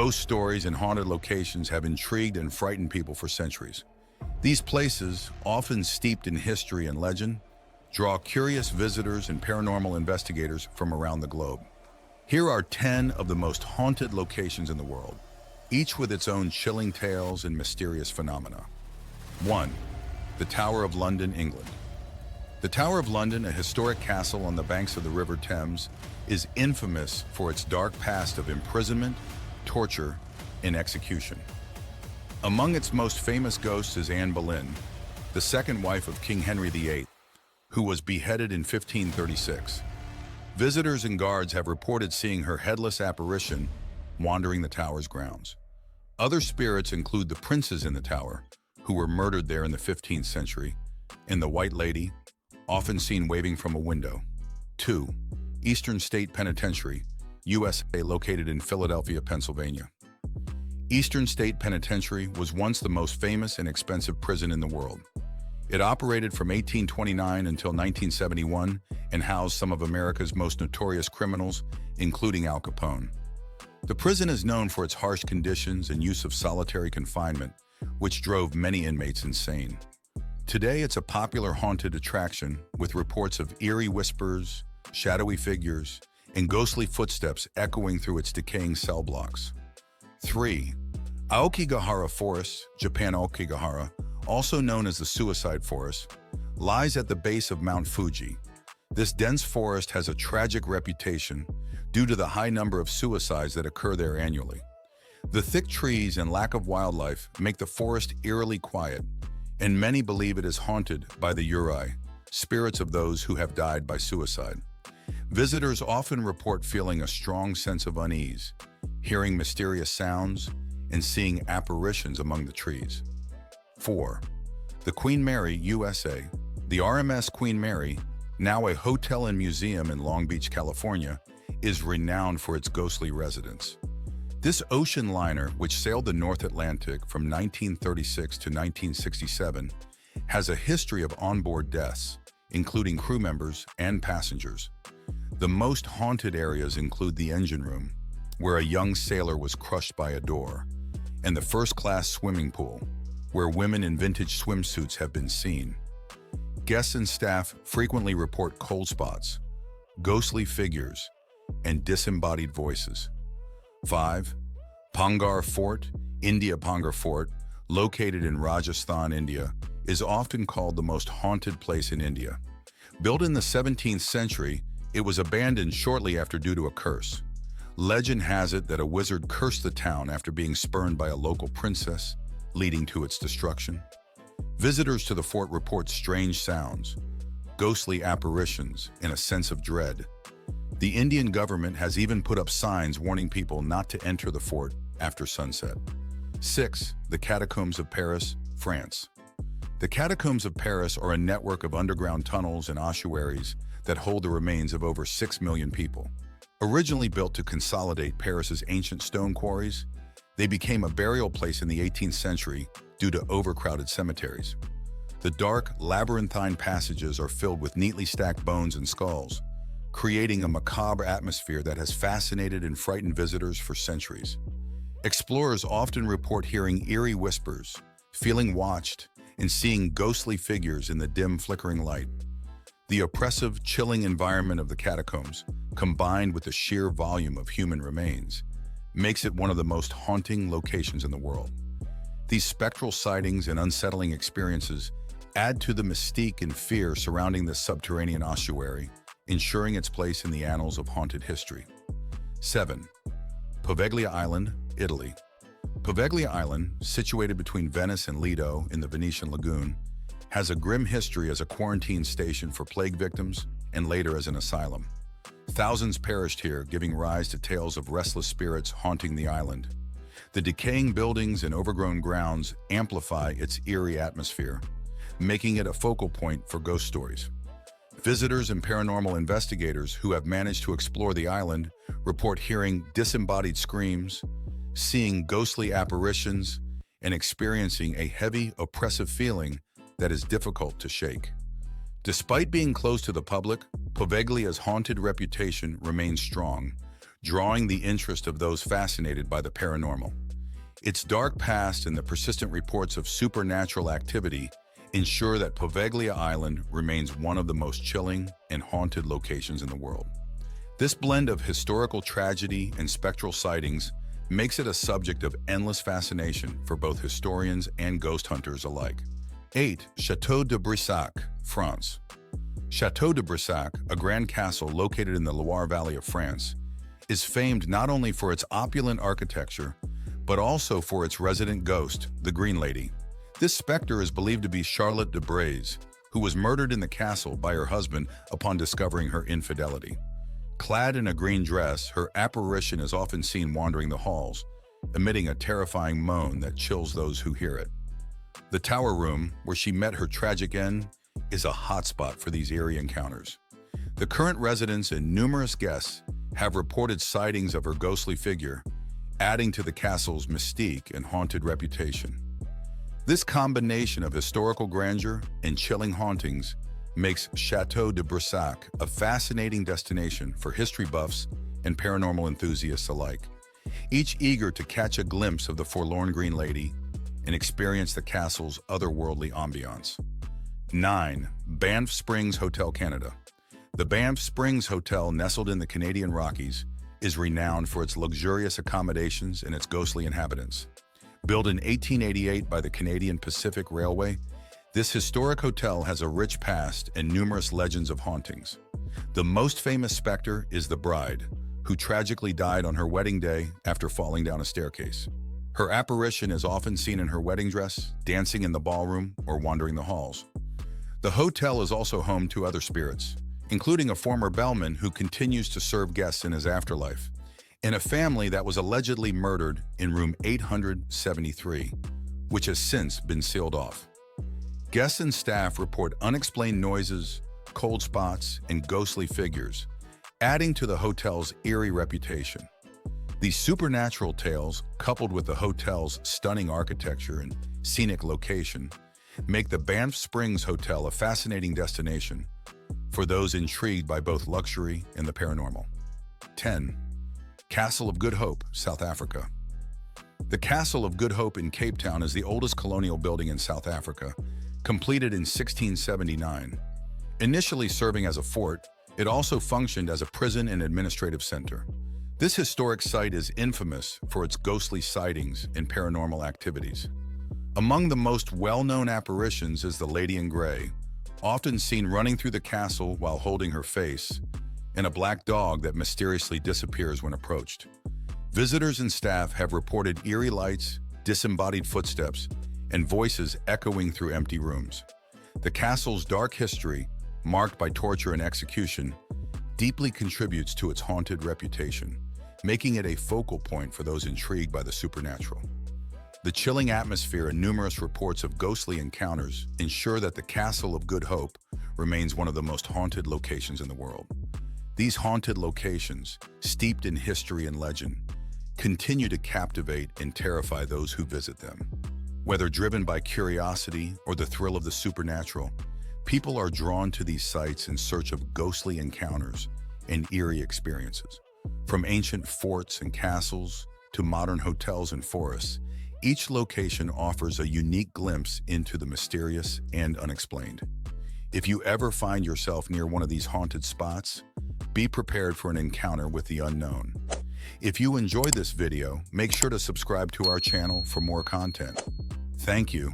Ghost stories and haunted locations have intrigued and frightened people for centuries. These places, often steeped in history and legend, draw curious visitors and paranormal investigators from around the globe. Here are 10 of the most haunted locations in the world, each with its own chilling tales and mysterious phenomena. 1. The Tower of London, England. The Tower of London, a historic castle on the banks of the River Thames, is infamous for its dark past of imprisonment, torture, and execution. Among its most famous ghosts is Anne Boleyn, the second wife of King Henry VIII, who was beheaded in 1536. Visitors and guards have reported seeing her headless apparition wandering the tower's grounds. Other spirits include the princes in the tower, who were murdered there in the 15th century, and the White Lady, often seen waving from a window. 2. Eastern State Penitentiary, USA, located in Philadelphia, Pennsylvania. Eastern State Penitentiary was once the most famous and expensive prison in the world. It operated from 1829 until 1971 and housed some of America's most notorious criminals, including Al Capone. The prison is known for its harsh conditions and use of solitary confinement, which drove many inmates insane. Today, it's a popular haunted attraction with reports of eerie whispers, shadowy figures, and ghostly footsteps echoing through its decaying cell blocks. 3. Aokigahara Forest, Japan. Aokigahara, also known as the Suicide Forest, lies at the base of Mount Fuji. This dense forest has a tragic reputation due to the high number of suicides that occur there annually. The thick trees and lack of wildlife make the forest eerily quiet, and many believe it is haunted by the Yurei, spirits of those who have died by suicide. Visitors often report feeling a strong sense of unease, hearing mysterious sounds, and seeing apparitions among the trees. 4. The Queen Mary, USA. The RMS Queen Mary, now a hotel and museum in Long Beach, California, is renowned for its ghostly residents. This ocean liner, which sailed the North Atlantic from 1936 to 1967, has a history of onboard deaths, including crew members and passengers. The most haunted areas include the engine room, where a young sailor was crushed by a door, and the first-class swimming pool, where women in vintage swimsuits have been seen. Guests and staff frequently report cold spots, ghostly figures, and disembodied voices. 5. Pangar Fort, India. Pangar Fort, located in Rajasthan, India, is often called the most haunted place in India. Built in the 17th century, it was abandoned shortly after due to a curse. Legend has it that a wizard cursed the town after being spurned by a local princess, leading to its destruction. Visitors to the fort report strange sounds, ghostly apparitions, and a sense of dread. The Indian government has even put up signs warning people not to enter the fort after sunset. 6. The Catacombs of Paris, France. The Catacombs of Paris are a network of underground tunnels and ossuaries that hold the remains of over 6 million people. Originally built to consolidate Paris's ancient stone quarries, they became a burial place in the 18th century due to overcrowded cemeteries. The dark, labyrinthine passages are filled with neatly stacked bones and skulls, creating a macabre atmosphere that has fascinated and frightened visitors for centuries. Explorers often report hearing eerie whispers, feeling watched, and seeing ghostly figures in the dim, flickering light. The oppressive, chilling environment of the catacombs, combined with the sheer volume of human remains, makes it one of the most haunting locations in the world. These spectral sightings and unsettling experiences add to the mystique and fear surrounding this subterranean ossuary, ensuring its place in the annals of haunted history. 7. Poveglia Island, Italy. Poveglia Island, situated between Venice and Lido in the Venetian lagoon, has a grim history as a quarantine station for plague victims and later as an asylum. Thousands perished here, giving rise to tales of restless spirits haunting the island. The decaying buildings and overgrown grounds amplify its eerie atmosphere, making it a focal point for ghost stories. Visitors and paranormal investigators who have managed to explore the island report hearing disembodied screams, seeing ghostly apparitions, and experiencing a heavy, oppressive feeling that is difficult to shake. Despite being closed to the public, Poveglia's haunted reputation remains strong, drawing the interest of those fascinated by the paranormal. Its dark past and the persistent reports of supernatural activity ensure that Poveglia Island remains one of the most chilling and haunted locations in the world. This blend of historical tragedy and spectral sightings makes it a subject of endless fascination for both historians and ghost hunters alike. 8. Château de Brissac, France. Château de Brissac, a grand castle located in the Loire Valley of France, is famed not only for its opulent architecture, but also for its resident ghost, the Green Lady. This specter is believed to be Charlotte de Braise, who was murdered in the castle by her husband upon discovering her infidelity. Clad in a green dress, her apparition is often seen wandering the halls, emitting a terrifying moan that chills those who hear it. The tower room, where she met her tragic end, is a hotspot for these eerie encounters. The current residents and numerous guests have reported sightings of her ghostly figure, adding to the castle's mystique and haunted reputation. This combination of historical grandeur and chilling hauntings makes Château de Brissac a fascinating destination for history buffs and paranormal enthusiasts alike, each eager to catch a glimpse of the forlorn Green Lady and experience the castle's otherworldly ambiance. 9. Banff Springs Hotel, Canada. The Banff Springs Hotel, nestled in the Canadian Rockies, is renowned for its luxurious accommodations and its ghostly inhabitants. Built in 1888 by the Canadian Pacific Railway, this historic hotel has a rich past and numerous legends of hauntings. The most famous specter is the bride, who tragically died on her wedding day after falling down a staircase. Her apparition is often seen in her wedding dress, dancing in the ballroom, or wandering the halls. The hotel is also home to other spirits, including a former bellman who continues to serve guests in his afterlife, and a family that was allegedly murdered in room 873, which has since been sealed off. Guests and staff report unexplained noises, cold spots, and ghostly figures, adding to the hotel's eerie reputation. These supernatural tales, coupled with the hotel's stunning architecture and scenic location, make the Banff Springs Hotel a fascinating destination for those intrigued by both luxury and the paranormal. 10. Castle of Good Hope, South Africa. The Castle of Good Hope in Cape Town is the oldest colonial building in South Africa, completed in 1679. Initially serving as a fort, it also functioned as a prison and administrative center. This historic site is infamous for its ghostly sightings and paranormal activities. Among the most well-known apparitions is the Lady in Grey, often seen running through the castle while holding her face, and a black dog that mysteriously disappears when approached. Visitors and staff have reported eerie lights, disembodied footsteps, and voices echoing through empty rooms. The castle's dark history, marked by torture and execution, deeply contributes to its haunted reputation, making it a focal point for those intrigued by the supernatural. The chilling atmosphere and numerous reports of ghostly encounters ensure that the Castle of Good Hope remains one of the most haunted locations in the world. These haunted locations, steeped in history and legend, continue to captivate and terrify those who visit them. Whether driven by curiosity or the thrill of the supernatural, people are drawn to these sites in search of ghostly encounters and eerie experiences. From ancient forts and castles to modern hotels and forests, each location offers a unique glimpse into the mysterious and unexplained. If you ever find yourself near one of these haunted spots, be prepared for an encounter with the unknown. If you enjoyed this video, make sure to subscribe to our channel for more content. Thank you.